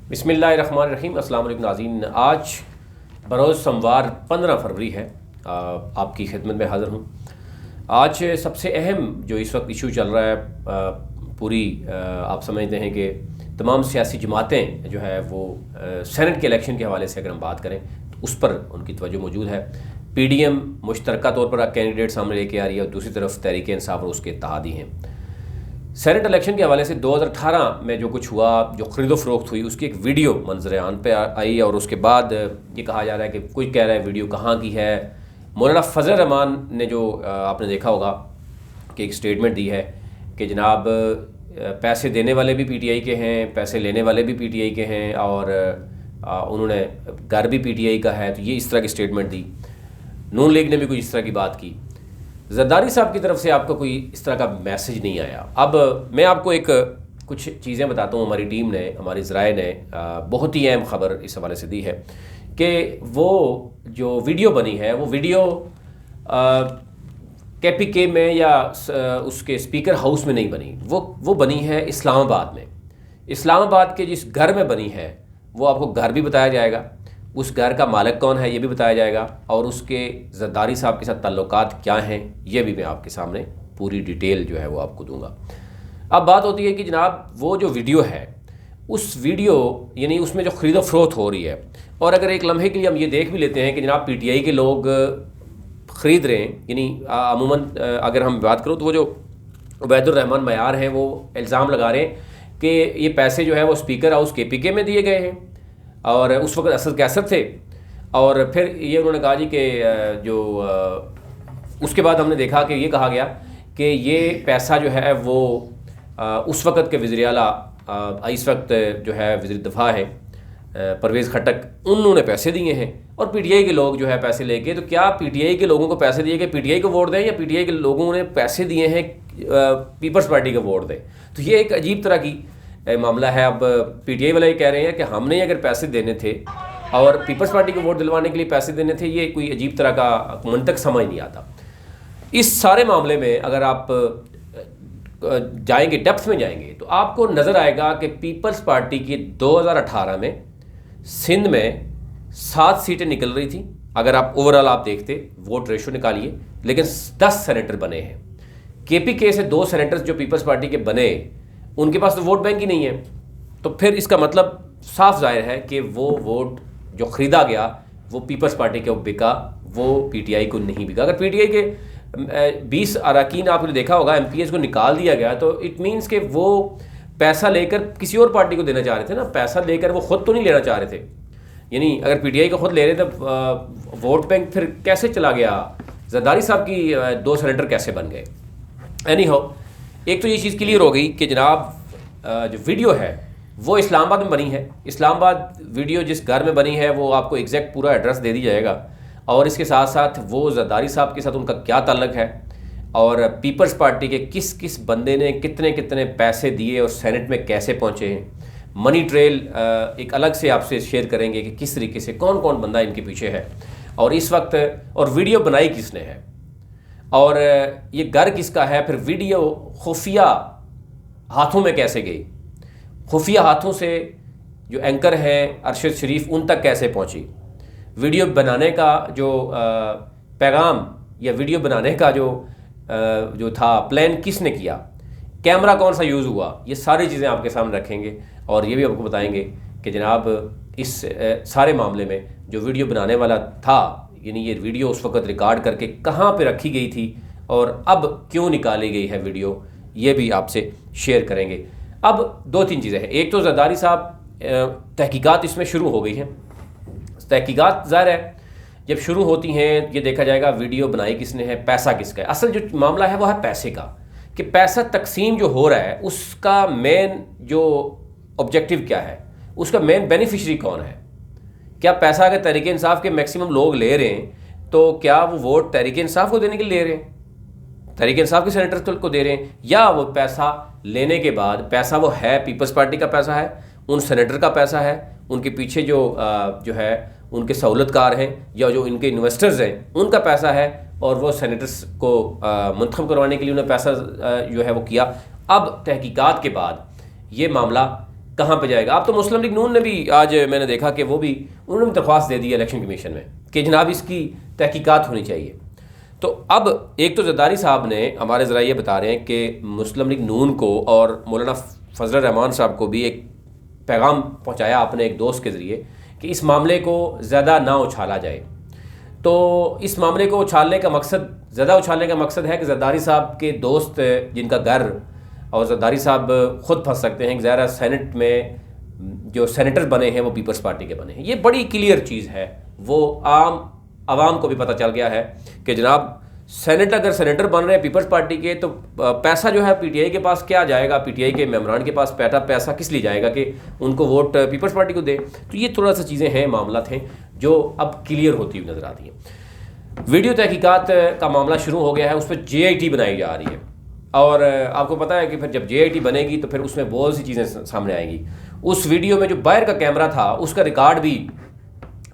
बिस्मिल्लाहिर्रहमानिर्रहीम। अस्सलाम वालेकुम नाज़रीन। आज बरोज़ सोमवार 15 फरवरी है। आपकी खिदमत में हाज़िर हूँ। आज सबसे अहम जो इस वक्त इशू चल रहा है, पूरी आप समझते हैं कि तमाम सियासी जमातें जो है वो सेनेट के इलेक्शन के हवाले से अगर हम बात करें तो उस पर उनकी तवज्जो मौजूद है। PDM मुश्तरका तौर पर कैंडिडेट सामने लेके आ रही है और दूसरी तरफ तहरीक इंसाफ और उसके इत्तेहादी हैं। सेनेट इलेक्शन के हवाले से 2018 में जो कुछ हुआ, जो ख़रीदो फ़रोख्त हुई, उसकी एक वीडियो मंजर आन पे आई और उसके बाद ये कहा जा रहा है कि कोई कह रहा है वीडियो कहाँ की है। मौलाना फजल रहमान ने जो आपने देखा होगा कि एक स्टेटमेंट दी है कि जनाब पैसे देने वाले भी PTI के हैं, पैसे लेने वाले भी PTI के हैं और उन्होंने घर भी PTI का है। तो ये इस तरह की स्टेटमेंट दी। नून लीग ने भी कुछ इस तरह की बात की। ज़रदारी साहब की तरफ से आपको कोई इस तरह का मैसेज नहीं आया। अब मैं आपको कुछ चीज़ें बताता हूँ। हमारी टीम ने, हमारी ज़राए ने बहुत ही अहम ख़बर इस हवाले से दी है कि वो जो वीडियो बनी है वो वीडियो KPK में या उसके स्पीकर हाउस में नहीं बनी। वो बनी है इस्लामाबाद में। इस्लामाबाद के जिस घर में बनी है वो आपको घर भी बताया जाएगा, उस घर का मालिक कौन है ये भी बताया जाएगा और उसके ज़रदारी साहब के साथ ताल्लुकात क्या हैं ये भी मैं आपके सामने पूरी डिटेल जो है वो आपको दूंगा। अब बात होती है कि जनाब वो जो वीडियो है, उस वीडियो यानी उसमें जो ख़रीदो फ़रोख्त हो रही है, और अगर एक लम्हे के लिए हम ये देख भी लेते हैं कि जनाब PTI के लोग ख़रीद रहे हैं, यानी अमूमन अगर हम बात करूँ तो वो जो उबैदुर रहमान मयार हैं वो इल्ज़ाम लगा रहे हैं कि ये पैसे जो है वो स्पीकर हाउस KPK में दिए गए हैं और उस वक्त असद कैसर थे। और फिर ये उन्होंने कहा जी कि जो उसके बाद हमने देखा कि ये कहा गया कि ये पैसा जो है वो उस वक्त के वज़ीर आला, इस वक्त जो है वज़ीर दफ़ा है परवेज़ खट्टक, उन्होंने पैसे दिए हैं और PTI के लोग जो है पैसे लेके। तो क्या PTI के लोगों को पैसे दिए कि PTI को वोट दें या PTI के लोगों ने पैसे दिए हैं पीपल्स पार्टी को वोट दें? तो ये एक अजीब तरह की मामला है। अब PTI वाले ये कह रहे हैं कि हमने अगर पैसे देने थे और पीपल्स पार्टी को वोट दिलवाने के लिए पैसे देने थे, ये कोई अजीब तरह का मंतक समझ नहीं आता। इस सारे मामले में अगर आप जाएंगे, डेप्थ में जाएंगे, तो आपको नज़र आएगा कि पीपल्स पार्टी की 2018 में सिंध में 7 सीटें निकल रही थी। अगर आप ओवरऑल आप देखते, वोट रेशो निकालिए, लेकिन 10 सेनेटर बने हैं। KPK से 2 सेनेटर्स जो पीपल्स पार्टी के बने, उनके पास तो वोट बैंक ही नहीं है। तो फिर इसका मतलब साफ जाहिर है कि वो वोट जो ख़रीदा गया वो पीपल्स पार्टी को बिका, वो PTI को नहीं बिका। अगर PTI के 20 अरकान आपने देखा होगा MPs को निकाल दिया गया, तो इट मीन्स कि वो पैसा लेकर किसी और पार्टी को देना चाह रहे थे ना। पैसा लेकर वो ख़ुद तो नहीं लेना चाह रहे थे। यानी अगर PTI को ख़ुद ले रहे थे वोट बैंक, फिर कैसे चला गया? ज़रदारी साहब की 2 सेनेटर कैसे बन गए? एनी हाउ, एक तो ये चीज़ क्लियर हो गई कि जनाब जो वीडियो है वो इस्लामाबाद में बनी है। इस्लामाबाद वीडियो जिस घर में बनी है वो आपको एग्जैक्ट पूरा एड्रेस दे दिया जाएगा और इसके साथ साथ वो ज़रदारी साहब के साथ उनका क्या ताल्लुक़ है और पीपल्स पार्टी के किस किस बंदे ने कितने कितने पैसे दिए और सेनेट में कैसे पहुँचे हैं। मनी ट्रेल एक अलग से आपसे शेयर करेंगे कि किस तरीके से कौन कौन बंदा इनके पीछे है और इस वक्त, और वीडियो बनाई किसने है और ये घर किसका है। फिर वीडियो खुफिया हाथों में कैसे गई, खुफिया हाथों से जो एंकर हैं अरशद शरीफ उन तक कैसे पहुंची, वीडियो बनाने का जो पैगाम या वीडियो बनाने का जो था प्लान किसने किया, कैमरा कौन सा यूज़ हुआ, ये सारी चीज़ें आपके सामने रखेंगे और ये भी आपको बताएंगे कि जनाब इस सारे मामले में जो वीडियो बनाने वाला था, यानी ये वीडियो उस वक्त रिकॉर्ड करके कहाँ पे रखी गई थी और अब क्यों निकाली गई है वीडियो, ये भी आपसे शेयर करेंगे। अब 2-3 चीज़ें हैं। एक तो ज़रदारी साहब तहकीकात इसमें शुरू हो गई हैं। तहकीकात ज़ाहिर है जब शुरू होती हैं ये देखा जाएगा वीडियो बनाई किसने है, पैसा किसका है। असल जो मामला है वो है पैसे का, कि पैसा तकसीम जो हो रहा है उसका मेन जो ऑब्जेक्टिव क्या है, उसका मेन बेनिफिशरी कौन है। क्या पैसा अगर तहरीक इंसाफ के मैक्सिमम लोग ले रहे हैं तो क्या वो वोट तहरीक इंसाफ को देने के लिए ले रहे हैं, तहरीक इंसाफ के सेनेटर को दे रहे हैं, या वो पैसा लेने के बाद पैसा वो है पीपल्स पार्टी का पैसा है, उन सेनेटर का पैसा है, उनके पीछे जो है उनके सहूलतकार हैं या जो इनके इन्वेस्टर्स हैं उनका पैसा है और वो सेनेटर्स को मुंतखब करवाने के लिए उन्हें पैसा जो है वो किया। अब तहकीकात के बाद ये मामला कहाँ पे जाएगा। अब तो मुस्लिम लीग नून ने भी, आज मैंने देखा कि वो भी, उन्होंने भी दरख्वास्त दे दी है इलेक्शन कमीशन में कि जनाब इसकी तहकीकात होनी चाहिए। तो अब एक तो जरदारी साहब ने हमारे ज़रा ये बता रहे हैं कि मुस्लिम लीग नून को और मौलाना फजल रहमान साहब को भी एक पैगाम पहुँचाया अपने एक दोस्त के ज़रिए कि इस मामले को ज़्यादा ना उछाला जाए। तो इस मामले को उछालने का मकसद, ज़्यादा उछालने का मकसद है कि जरदारी साहब के दोस्त जिनका घर, और जरदारी साहब ख़ुद फंस सकते हैं कि ज़ाहिर सेनेट में जो सेनेटर बने हैं वो पीपल्स पार्टी के बने हैं। ये बड़ी क्लियर चीज़ है, वो आम आवाम को भी पता चल गया है कि जनाब अगर सेनेटर बन रहे हैं पीपल्स पार्टी के, तो पैसा जो है पीटीआई के पास क्या जाएगा, पीटीआई के मेम्बरान के पास पैसा किस लिए जाएगा कि उनको वोट पीपल्स पार्टी को दे। तो ये थोड़ा सा चीज़ें हैं, मामला थे जो अब क्लियर होती हुई नज़र आती हैं। वीडियो तहकीकात का मामला शुरू हो गया है, उस पर JIT बनाई जा रही है, और आपको पता है कि फिर जब JIT बनेगी तो फिर उसमें बहुत सी चीज़ें सामने आएंगी। उस वीडियो में जो बाहर का कैमरा था उसका रिकॉर्ड भी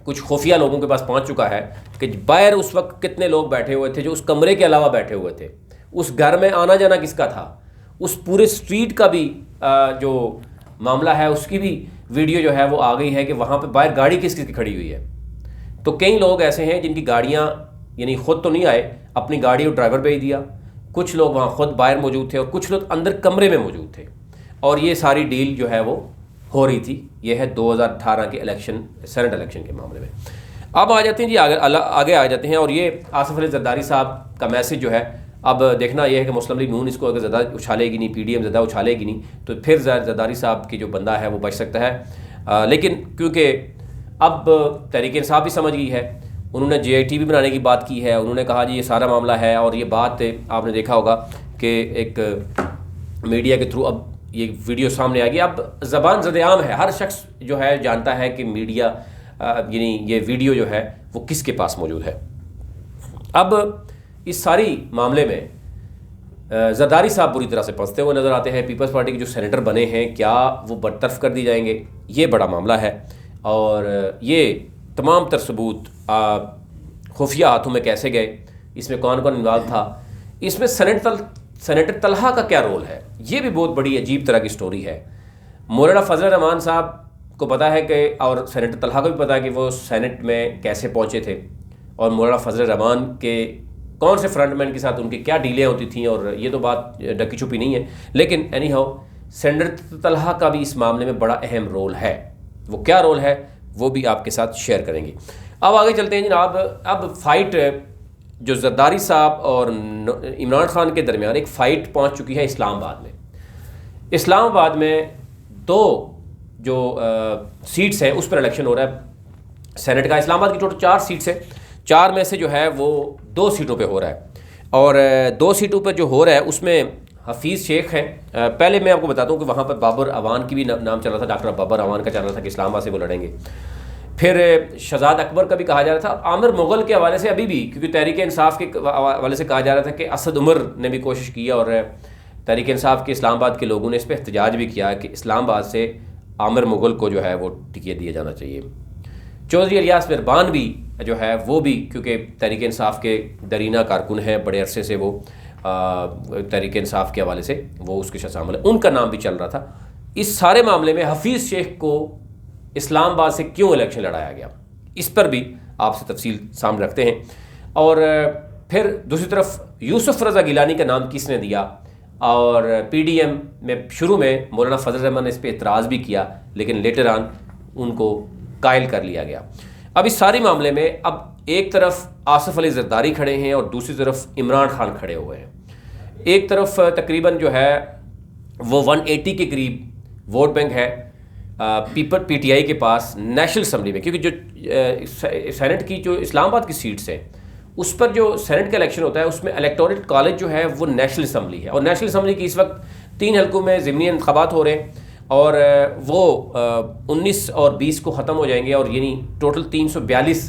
कुछ खुफिया लोगों के पास पहुंच चुका है कि बाहर उस वक्त कितने लोग बैठे हुए थे जो उस कमरे के अलावा बैठे हुए थे, उस घर में आना जाना किसका था, उस पूरे स्ट्रीट का भी जो मामला है उसकी भी वीडियो जो है वो आ गई है कि वहाँ पे बाहर गाड़ी किस किस की खड़ी हुई है। तो कई लोग ऐसे हैं जिनकी गाड़ियाँ, यानी ख़ुद तो नहीं आए, अपनी गाड़ी और ड्राइवर भेज दिया, कुछ लोग वहाँ ख़ुद बाहर मौजूद थे और कुछ लोग अंदर कमरे में मौजूद थे, और ये सारी डील जो है वो हो रही थी। ये है 2018 के इलेक्शन, सेनेट इलेक्शन के मामले में। अब आ जाते हैं जी आगे आ जाते हैं, और ये आसिफ अली जरदारी साहब का मैसेज जो है, अब देखना यह है कि मुस्लिम लीग नून इसको अगर ज़्यादा उछालेगी नहीं, PDM ज़्यादा उछालेगी नहीं, तो फिर जरदारी साहब की जो बंदा है वो बच सकता है। लेकिन क्योंकि अब तहरीक इंसाफ भी समझ गई है, उन्होंने JIT भी बनाने की बात की है, उन्होंने कहा जी ये सारा मामला है, और ये बात आपने देखा होगा कि एक मीडिया के थ्रू अब ये वीडियो सामने आ गई। अब ज़बान ज़द-ए-आम है, हर शख्स जो है जानता है कि मीडिया यानी ये वीडियो जो है वो किसके पास मौजूद है। अब इस सारी मामले में जरदारी साहब बुरी तरह से फंसते हुए नज़र आते हैं। पीपल्स पार्टी के जो सेनेटर बने हैं, क्या वो बरतरफ कर दी जाएंगे, ये बड़ा मामला है, और ये तमाम तर सबूत खुफिया हाथों में कैसे गए, इसमें कौन कौन इन्वॉल्व था, इसमें सेनेटर तलहा का क्या रोल है, ये भी बहुत बड़ी अजीब तरह की स्टोरी है। मौलाना फजल रहमान साहब को पता है कि, और सेनेटर तलहा को भी पता है कि वो सेनेट में कैसे पहुंचे थे, और मौलाना फजल रहमान के कौन से फ्रंटमैन के साथ उनकी क्या डीलें होती थी, और ये तो बात ढकी छुपी नहीं है। लेकिन एनी हाउ सेनेटर तलहा का भी इस मामले में बड़ा अहम रोल है। वो क्या रोल है वो भी आपके साथ शेयर करेंगे। अब आगे चलते हैं जनाब। अब फाइट जो जरदारी साहब और इमरान खान के दरमियान एक फ़ाइट पहुंच चुकी है इस्लामाबाद में। इस्लामाबाद में 2 जो सीट्स हैं उस पर इलेक्शन हो रहा है सेनेट का। इस्लामाबाद की टोटल 4 सीट्स हैं, 4 में से जो है वो 2 सीटों पे हो रहा है, और 2 सीटों पर जो हो रहा है उसमें हफीज़ शेख हैं। पहले मैं आपको बताता हूँ कि वहाँ पर बाबर अवान की भी नाम चल रहा था, डॉक्टर बाबर अवान का चल रहा था कि इस्लामाबाद से वो लड़ेंगे। फिर शहजाद अकबर का भी कहा जा रहा था। आमिर मुग़ल के हवाले से अभी भी, क्योंकि तहरीक इंसाफ के हवाले से कहा जा रहा था कि असद उमर ने भी कोशिश की, और तहरीक इंसाफ के इस्लामाबाद के लोगों ने इस पर एहतजाज भी किया कि इस्लामाबाद से आमिर मुग़ल को जो है वो टिकट दिया जाना चाहिए। चौधरी इलियास मेहरबान भी जो है वो भी, क्योंकि तहरीक इंसाफ के दरीना कारकुन हैं, बड़े अरसे से वो तहरीक इंसाफ के हवाले से वो उसके साथ शामिल है, उनका नाम भी चल रहा था। इस सारे मामले में हफीज़ शेख को इस्लामाबाद से क्यों इलेक्शन लड़ाया गया, इस पर भी आपसे तफसील सामने रखते हैं। और फिर दूसरी तरफ यूसुफ रज़ा गिलानी का नाम किसने दिया, और PDM में शुरू में मौलाना फजल रहमान ने इस पर एतराज़ भी किया, लेकिन लेटर ऑन उनको कायल कर लिया गया। अब इस सारे मामले में अब एक तरफ आसिफ अली जरदारी खड़े हैं और दूसरी तरफ इमरान खान खड़े हुए हैं। एक तरफ तकरीबन जो है वो 180 के करीब वोट बैंक है PTI के पास नेशनल असम्बली में, क्योंकि जो सेनेट की जो इस्लामाबाद की सीट्स हैं उस पर जो सेनेट का इलेक्शन होता है उसमें इलेक्टोरल कॉलेज जो है वो नेशनल असम्बली है, और नेशनल असम्बली की इस वक्त 3 हल्कों में ज़िमनी इंतखाबात हो रहे हैं, और वो 19 और 20 को ख़त्म हो जाएंगे, और यानी टोटल 342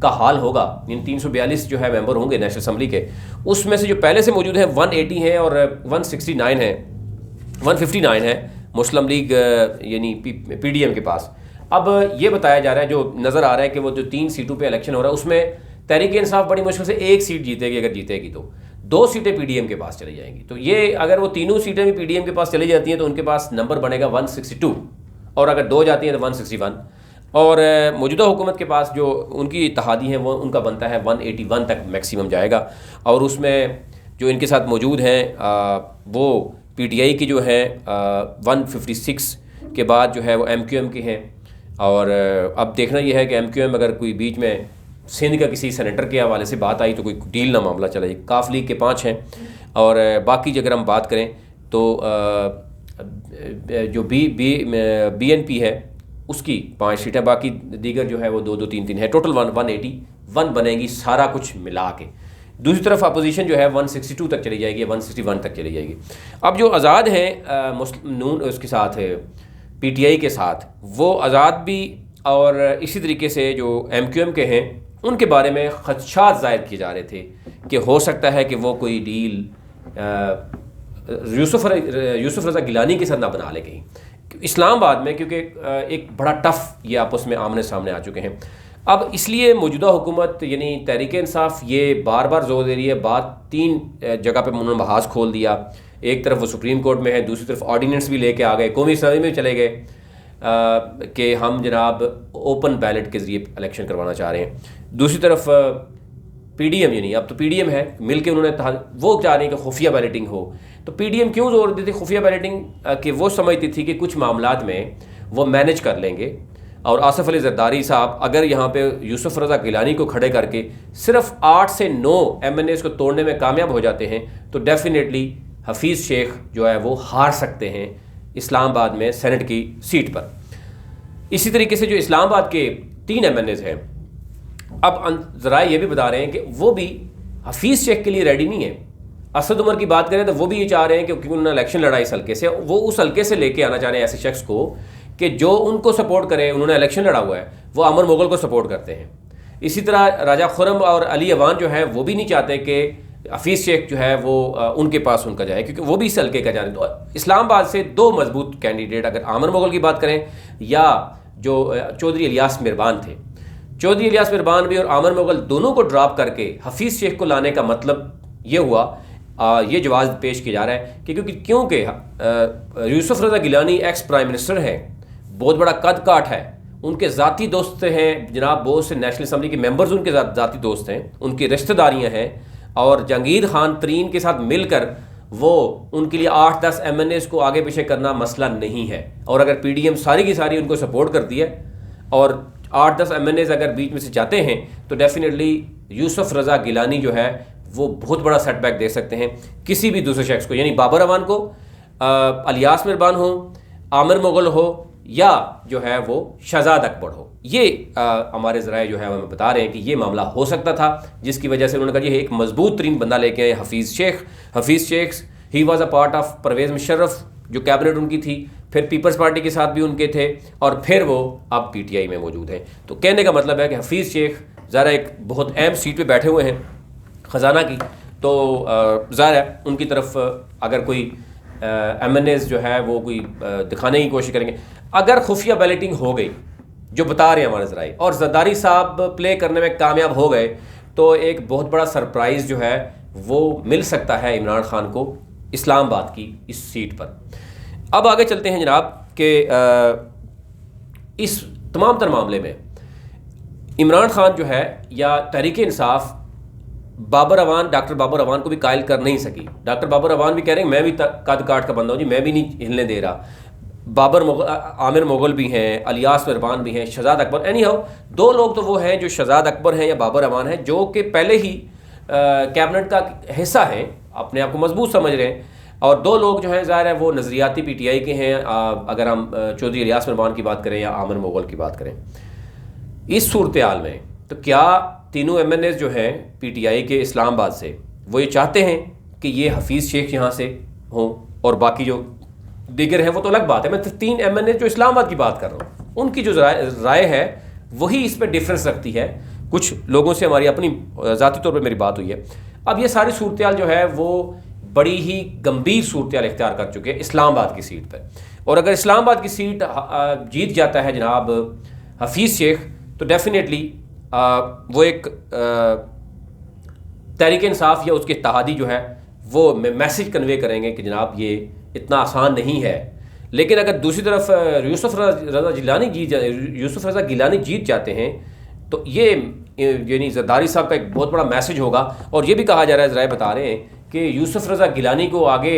का हाल होगा, यानी 342 जो है मेंबर होंगे नेशनल असम्बली के। उसमें से जो पहले से मौजूद हैं 180 हैं और 169 हैं, 159 है मुस्लिम लीग यानी PDM के पास। अब ये बताया जा रहा है, जो नज़र आ रहा है कि वो जो 3 सीटों पे इलेक्शन हो रहा है उसमें तहरीक इंसाफ बड़ी मुश्किल से 1 सीट जीतेगी, अगर जीतेगी तो 2 सीटें PDM के पास चली जाएंगी। तो ये अगर वो तीनों सीटें भी PDM के पास चली जाती हैं तो उनके पास नंबर बनेगा 162, और अगर 2 जाती हैं तो 161, और मौजूदा हुकूमत के पास जो उनकी इत्तेहादी हैं वो उनका बनता है 181 तक मैक्सिमम जाएगा। और उसमें जो इनके साथ मौजूद हैं वो PTI की जो है 156 के बाद जो है वो MQM के हैं। और अब देखना यह है कि MQM अगर कोई बीच में सिंध का किसी सेनेटर के हवाले से बात आई तो कोई डील ना मामला चला जाए। काफ लीग के 5 हैं, और बाकी अगर हम बात करें तो जो BNP है उसकी 5 सीटें, बाकी दीगर जो है वो 2-2, 3-3 है। टोटल 181 बनेगी सारा कुछ मिला के। दूसरी तरफ अपोजिशन जो है 162 तक चली जाएगी, 161 तक चली जाएगी। अब जो आज़ाद हैं नून उसके साथ है PTI के साथ, वो आज़ाद भी और इसी तरीके से जो MQM के हैं उनके बारे में खदशात ज़ाहिर किए जा रहे थे कि हो सकता है कि वो कोई डील यूसुफ रज़ा गिलानी के साथ ना बना ले कहीं इस्लामाबाद में, क्योंकि एक बड़ा टफ ये आपस में आमने सामने आ चुके हैं। अब इसलिए मौजूदा हुकूमत यानी तहरीक इंसाफ ये बार बार जोर दे रही है, बात 3 जगह पे उन्होंने बहास खोल दिया। एक तरफ वो सुप्रीम कोर्ट में है, दूसरी तरफ ऑर्डिनेंस भी लेके आ गए, कौमी असम्बली में चले गए कि हम जनाब ओपन बैलेट के ज़रिए इलेक्शन करवाना चाह रहे हैं। दूसरी तरफ PDM यानी अब तो PDM है, मिल के उन्होंने वो चाह रहे हैं कि खुफिया बैलेटिंग हो। तो PDM क्यों जोर देती खुफिया बैलेटिंग कि वो समझती थी कि कुछ मामलात में वो मैनेज कर लेंगे, और आसिफ अली जरदारी साहब अगर यहाँ पे यूसुफ रज़ा गिलानी को खड़े करके सिर्फ 8 से 9 MNAs को तोड़ने में कामयाब हो जाते हैं तो डेफिनेटली हफीज़ शेख जो है वो हार सकते हैं इस्लामाबाद में सेनेट की सीट पर। इसी तरीके से जो इस्लामाबाद के 3 MNAs हैं, अब ज़राए ये भी बता रहे हैं कि वो भी हफीज़ शेख के लिए रेडी नहीं है। असद उमर की बात करें तो वो भी ये चाह रहे हैं कि क्योंकि उन्होंने इलेक्शन लड़ा इस हल्के से, वो उस हल्के से लेके आना चाह रहे हैं ऐसे शख्स को कि जो उनको सपोर्ट करे। उन्होंने इलेक्शन लड़ा हुआ है, वो अमर मुगल को सपोर्ट करते हैं। इसी तरह राजा खुरम और अली अवान जो है वो भी नहीं चाहते कि हफीज़ शेख जो है वो उनके पास उनका जाए, क्योंकि वो भी इस हल्के का जाने। तो इस्लामाबाद से 2 मजबूत कैंडिडेट अगर आमर मुगल की बात करें या जो चौधरी इलियास मिरबान थे, चौधरी इलियास मिरबान भी और आमर मुगल दोनों को ड्रॉप करके हफीज़ शेख को लाने का मतलब ये हुआ, ये जवाब पेश किया जा रहा है कि क्योंकि यूसुफ रज़ा गिलानी एक्स प्राइम मिनिस्टर है, बहुत बड़ा कद काठ है, उनके ज़ाती दोस्त हैं जनाब, बहुत से नेशनल असम्बली के मेंबर्स उनके ज़ाती दोस्त हैं, उनकी रिश्तेदारियां हैं, और जहांगीर खान तरीन के साथ मिलकर वो उनके लिए 8-10 MNAs को आगे पीछे करना मसला नहीं है। और अगर PDM सारी की सारी उनको सपोर्ट करती है और 8-10 MNAs अगर बीच में से जाते हैं तो डेफिनेटली यूसुफ रज़ा गिलानी जो है वो बहुत बड़ा सेटबैक दे सकते हैं किसी भी दूसरे शख्स को, यानी बाबर अवान को, इलियास मिरबान हो, आमिर मुगल हो, या जो है वो शहजाद अकबर हो। ये हमारे ज़राए जो है हमें बता रहे हैं कि ये मामला हो सकता था, जिसकी वजह से उन्होंने कहा ये एक मजबूत तरीन बंदा लेके आए Hafeez Shaikh. He was a part of Pervez Musharraf जो कैबिनेट उनकी थी, फिर पीपल्स पार्टी के साथ भी उनके थे, और फिर वो अब PTI में मौजूद हैं। तो कहने का मतलब है कि हफीज़ शेख ज़रा एक बहुत अहम सीट पर बैठे हुए हैं ख़जाना की, तो ज़ाहिर है उनकी तरफ अगर कोई MNAs जो है वो कोई दिखाने की कोशिश करेंगे। अगर खुफिया बैलेटिंग हो गई जो बता रहे हैं हमारे ज़राए और जरदारी साहब प्ले करने में कामयाब हो गए तो एक बहुत बड़ा सरप्राइज़ जो है वो मिल सकता है इमरान खान को इस्लामाबाद की इस सीट पर। अब आगे चलते हैं जनाब कि इस तमाम तर मामले में इमरान खान जो है या तहरीक इंसाफ डॉक्टर बाबर अवान को भी कायल कर नहीं सकी। डॉक्टर बाबर अवान भी कह रहे हैं मैं भी कद काट का बंदा हूँ जी, मैं भी नहीं हिलने दे रहा। आमिर मुगल भी हैं, इलियास मिरबान भी हैं, शहजाद अकबर। एनी हाउ 2 लोग तो वो हैं जो शहजाद अकबर हैं या बाबर अवान हैं, जो कि पहले ही कैबिनेट का हिस्सा हैं, अपने आप को मजबूत समझ रहे हैं। और 2 लोग जो हैं ज़ाहिर है वो नज़रियाती PTI के हैं, अगर हम चौधरी इलियास मिरबान की बात करें या आमिर मुगल की बात करें। इस सूरत हाल में तो क्या तीनों MNAs जो हैं PTI के इस्लामाबाद से वो ये चाहते हैं कि ये हफीज़ शेख यहाँ से हों और बाकी जो दीगर हैं वो तो अलग बात है। मैं 3 MNAs जो इस्लामाबाद की बात कर रहा हूँ, उनकी जो राय है वही इस पर डिफरेंस रखती है। कुछ लोगों से हमारी अपनी ज़ाती तौर पर मेरी बात हुई है। अब ये सारी सूरत हाल जो है वो बड़ी ही गंभीर सूरत हाल इख्तियार कर चुके हैं इस्लामाबाद की सीट पर। और अगर इस्लामाबाद की सीट जीत जाता है जनाब हफीज़ शेख तो डेफिनेटली वो एक तहरीक इंसाफ या उसके इत्तेहादी जो है वो मैसेज कन्वे करेंगे कि जनाब ये इतना आसान नहीं है लेकिन अगर दूसरी तरफ यूसुफ रज़ा गिलानी जीत जाते हैं तो ये यानी ज़रदारी साहब का एक बहुत बड़ा मैसेज होगा। और ये भी कहा जा रहा है, ज़राए बता रहे हैं कि यूसुफ रज़ा गिलानी को आगे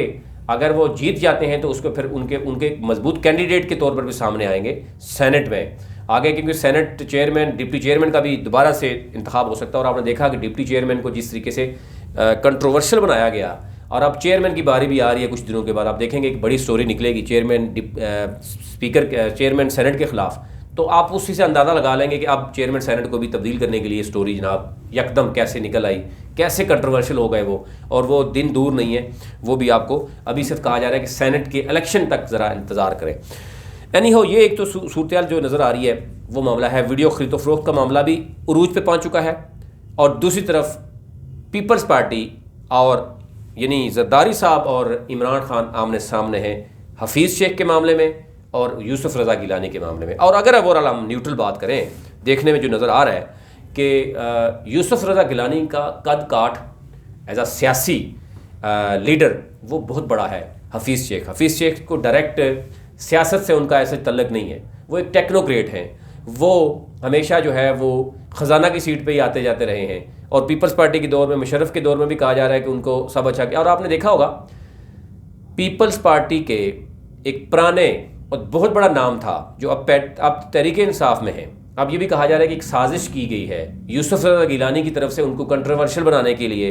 अगर वो जीत जाते हैं तो उसको फिर उनके मजबूत कैंडिडेट के तौर पर भी सामने आएंगे सेनेट में आगे, क्योंकि सेनेट चेयरमैन डिप्टी चेयरमैन का भी दोबारा से इंतखाब हो सकता है। और आपने देखा कि डिप्टी चेयरमैन को जिस तरीके से कंट्रोवर्शियल बनाया गया, और अब चेयरमैन की बारी भी आ रही है कुछ दिनों के बाद, आप देखेंगे एक बड़ी स्टोरी निकलेगी चेयरमैन सेनेट के ख़िलाफ़, तो आप उसी से अंदाज़ा लगा लेंगे कि अब चेयरमैन सेनेट को भी तब्दील करने के लिए स्टोरी जनाब यकदम कैसे निकल आई, कैसे कंट्रोवर्शियल हो गए वो, और वो दिन दूर नहीं है। वो भी आपको अभी से कहा जा रहा है कि सेनेट के इलेक्शन तक ज़रा इंतज़ार करें। एनी हो, ये एक तो सूरत जो नज़र आ रही है वो मामला है। वीडियो खरीदो फरोख्त का मामला भी उरूज पे पहुंच चुका है, और दूसरी तरफ पीपल्स पार्टी और यानी ज़रदारी साहब और इमरान खान आमने सामने हैं हफीज़ शेख के मामले में और यूसुफ रज़ा गिलानी के मामले में। और अगर ओवरऑल हम न्यूट्रल बात करें, देखने में जो नज़र आ रहा है कि यूसुफ रज़ा गिलानी का कद काठ एज अ सियासी लीडर वो बहुत बड़ा है। हफीज़ शेख को डायरेक्ट सियासत से उनका ऐसे तल्लक नहीं है, वो एक टेक्नोक्रेट हैं, वो हमेशा जो है वो ख़जाना की सीट पे ही आते जाते रहे हैं। और पीपल्स पार्टी के दौर में, मुशर्रफ के दौर में भी कहा जा रहा है कि उनको सब अच्छा किया। और आपने देखा होगा पीपल्स पार्टी के एक पुराने और बहुत बड़ा नाम था जो अब तहरीक इंसाफ में है। अब ये भी कहा जा रहा है कि एक साजिश की गई है यूसुफ रज़ा गिलानी की तरफ से उनको कंट्रोवर्शियल बनाने के लिए।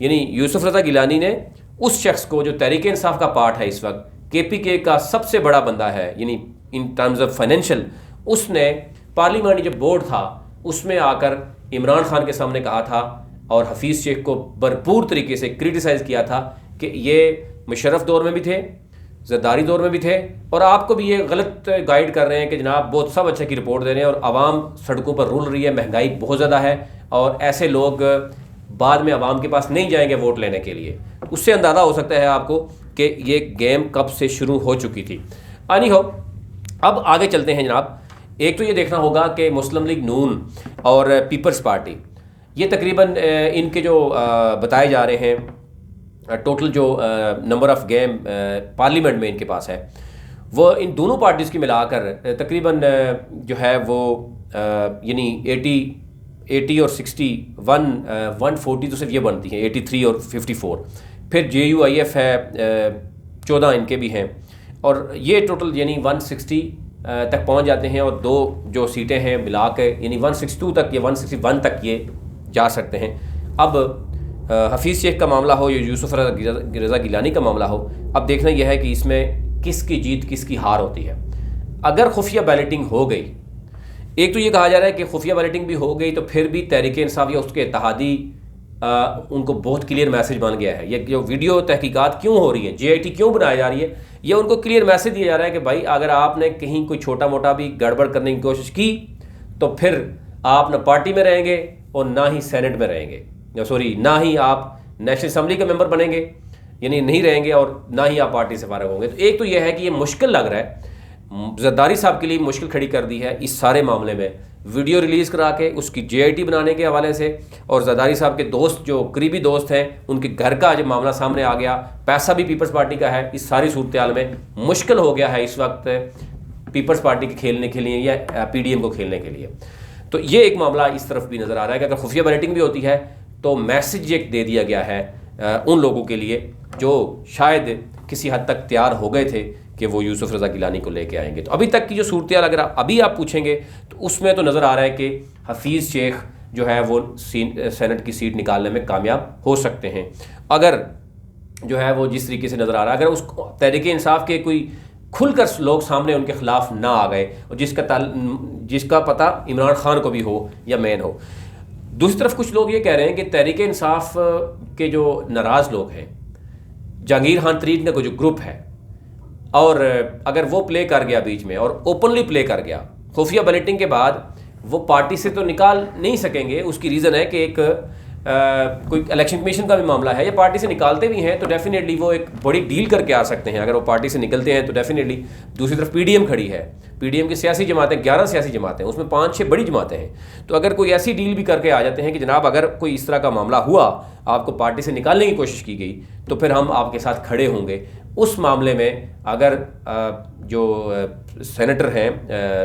यानी यूसुफ रज़ा गिलानी ने उस शख्स को जो तहरीक इंसाफ का पार्ट है, इस वक्त KPK का सबसे बड़ा बंदा है यानी इन टर्म्स ऑफ फाइनेंशियल, उसने पार्लियामानी जो बोर्ड था उसमें आकर इमरान खान के सामने कहा था और हफीज़ शेख को भरपूर तरीके से क्रिटिसाइज़ किया था कि ये मुशर्रफ दौर में भी थे, ज़रदारी दौर में भी थे, और आपको भी ये गलत गाइड कर रहे हैं कि जनाब बहुत सब अच्छे की रिपोर्ट दे रहे हैं और आवाम सड़कों पर रुल रही है, महंगाई बहुत ज़्यादा है, और ऐसे लोग बाद में आवाम के पास नहीं जाएंगे वोट लेने के लिए। उससे अंदाज़ा हो सकता है आपको कि ये गेम कब से शुरू हो चुकी थी। आनी हो, अब आगे चलते हैं जनाब। एक तो ये देखना होगा कि मुस्लिम लीग नून और पीपल्स पार्टी, ये तकरीबन इनके जो बताए जा रहे हैं टोटल जो नंबर ऑफ गेम पार्लियामेंट में इनके पास है, वो इन दोनों पार्टीज़ की मिलाकर तकरीबन जो है वो यानी 80 और 60 140 तो सिर्फ ये बनती हैं, 83 और 54। फिर JUIF है 14 इनके भी हैं, और ये टोटल यानी 160 तक पहुंच जाते हैं। और दो जो सीटें हैं मिला के यानी 162 तक या 161 तक ये जा सकते हैं। अब हफीज़ शेख का मामला हो या यूसुफ रज़ा गिलानी का मामला हो, अब देखना यह है कि इसमें किसकी जीत किसकी हार होती है। अगर खुफिया बैलेटिंग हो गई, एक तो ये कहा जा रहा है कि खुफिया बैलेटिंग भी हो गई तो फिर भी तहरीक इंसाफ या उसके इत्तेहादी उनको बहुत क्लियर मैसेज बन गया है। ये जो वीडियो तहकीकात क्यों हो रही है, JIT क्यों बनाई जा रही है, ये उनको क्लियर मैसेज दिया जा रहा है कि भाई अगर आपने कहीं कोई छोटा मोटा भी गड़बड़ करने की कोशिश की तो फिर आप ना पार्टी में रहेंगे और ना ही सेनेट में रहेंगे, ना ही आप नेशनल असम्बली के मेंबर बनेंगे, यानी नहीं रहेंगे, और ना ही आप पार्टी से फारिग होंगे। तो एक तो यह है कि ये मुश्किल लग रहा है, ज़रदारी साहब के लिए मुश्किल खड़ी कर दी है इस सारे मामले में, वीडियो रिलीज़ करा के उसकी JIT बनाने के हवाले से। और ज़रदारी साहब के दोस्त जो करीबी दोस्त हैं उनके घर का जो मामला सामने आ गया, पैसा भी पीपल्स पार्टी का है। इस सारी सूरत में मुश्किल हो गया है इस वक्त पीपल्स पार्टी के खेलने के लिए या PDM को खेलने के लिए। तो ये एक मामला इस तरफ भी नज़र आ रहा है कि अगर खुफिया बैलेटिंग भी होती है तो मैसेज एक दे दिया गया है उन लोगों के लिए जो शायद किसी हद तक तैयार हो गए थे कि वो यूसुफ रज़ा गिलानी को लेके आएंगे। तो अभी तक की जो सूरत अगर अभी आप पूछेंगे तो उसमें तो नज़र आ रहा है कि हफीज़ शेख जो है वो सेनेट की सीट निकालने में कामयाब हो सकते हैं, अगर जो है वो जिस तरीके से नज़र आ रहा है। अगर उस तहरीक इंसाफ के कोई खुलकर लोग सामने उनके ख़िलाफ़ ना आ गए और जिसका पता इमरान खान को भी हो या मैन हो। दूसरी तरफ कुछ लोग ये कह रहे हैं कि तहरीक इंसाफ के जो नाराज़ लोग हैं, जहांगीर खान तरीन का जो ग्रुप है, और अगर वो प्ले कर गया बीच में और ओपनली प्ले कर गया खुफिया बैलेटिंग के बाद, वो पार्टी से तो निकाल नहीं सकेंगे। उसकी रीज़न है कि एक कोई इलेक्शन कमीशन का भी मामला है, या पार्टी से निकालते भी हैं तो डेफिनेटली वो एक बड़ी डील करके आ सकते हैं। अगर वो पार्टी से निकलते हैं तो डेफिनेटली दूसरी तरफ PDM खड़ी है, पीडीएम की सियासी जमातें 11 सियासी जमातें, उसमें 5-6 बड़ी जमातें हैं। तो अगर कोई ऐसी डील भी करके आ जाते हैं कि जनाब अगर कोई इस तरह का मामला हुआ, आपको पार्टी से निकालने की कोशिश की गई, तो फिर हम आपके साथ खड़े होंगे। उस मामले में अगर जो सेनेटर हैं,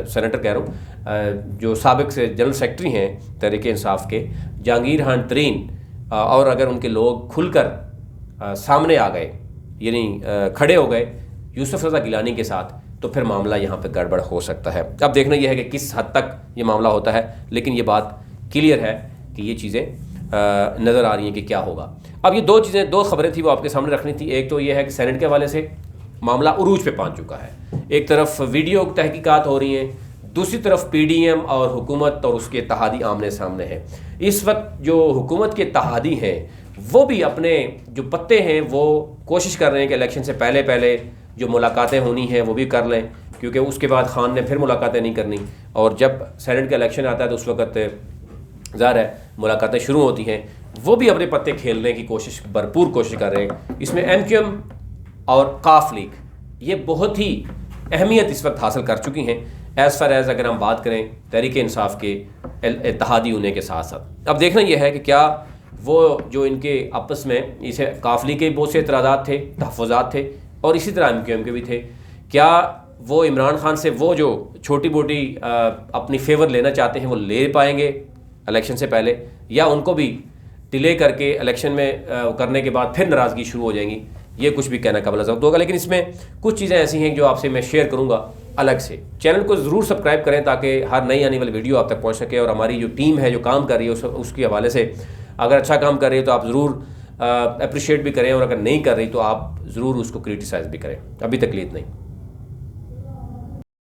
सेनेटर कह रहा हूँ, जो साबिक से जनरल सेक्रेटरी हैं तहरीक इंसाफ के, जहांगीर खान तरीन, और अगर उनके लोग खुलकर सामने आ गए, यानी खड़े हो गए यूसुफ रज़ा गिलानी के साथ, तो फिर मामला यहाँ पे गड़बड़ हो सकता है। अब देखना यह है कि किस हद तक ये मामला होता है, लेकिन ये बात क्लियर है कि ये चीज़ें नज़र आ रही हैं कि क्या होगा। अब ये दो खबरें थी वो आपके सामने रखनी थी। एक तो ये है कि सेनेट के हवाले से मामला उरूज पे पहुँच चुका है। एक तरफ वीडियो तहकीकात हो रही हैं, दूसरी तरफ पीडीएम और हुकूमत और उसके इत्तेहादी आमने सामने हैं। इस वक्त जो हुकूमत के इत्तेहादी हैं वो भी अपने जो पत्ते हैं वो कोशिश कर रहे हैं कि इलेक्शन से पहले पहले जो मुलाकातें होनी हैं वो भी कर लें, क्योंकि उसके बाद खान ने फिर मुलाकातें नहीं करनी, और जब सेनेट का इलेक्शन आता है तो उस वक्त ज़ाहिर है मुलाकातें शुरू होती हैं। वो भी अपने पत्ते खेलने की भरपूर कोशिश कर रहे हैं। इसमें एमक्यूएम और काफ लीग ये बहुत ही अहमियत इस वक्त हासिल कर चुकी हैं, एज़ फार एज़ अगर हम बात करें तहरीक इंसाफ के इत्तेहादी होने के साथ साथ। अब देखना यह है कि क्या वो जो इनके आपस में इसे काफली के बहुत से एतराज़ात थे, तहफ़्फ़ुज़ात थे, और इसी तरह एमक्यूएम के भी थे, क्या वो इमरान खान से वो जो छोटी मोटी अपनी फेवर लेना चाहते हैं वो ले पाएंगे इलेक्शन से पहले, या उनको भी डिले करके इलेक्शन में करने के बाद फिर नाराज़गी शुरू हो जाएंगी। ये कुछ भी कहना काबिल ज़ब्त होगा, लेकिन इसमें कुछ चीज़ें ऐसी हैं जो आपसे मैं शेयर करूँगा अलग से। चैनल को ज़रूर सब्सक्राइब करें ताकि हर नई आने वाली वीडियो आप तक पहुँच सके, और हमारी जो टीम है जो काम कर रही है उसके हवाले से अगर अच्छा काम कर रही है तो आप ज़रूर अप्रिशिएट भी करें, और अगर नहीं कर रही तो आप ज़रूर उसको क्रिटिसाइज़ भी करें। अभी तकलीफ नहीं।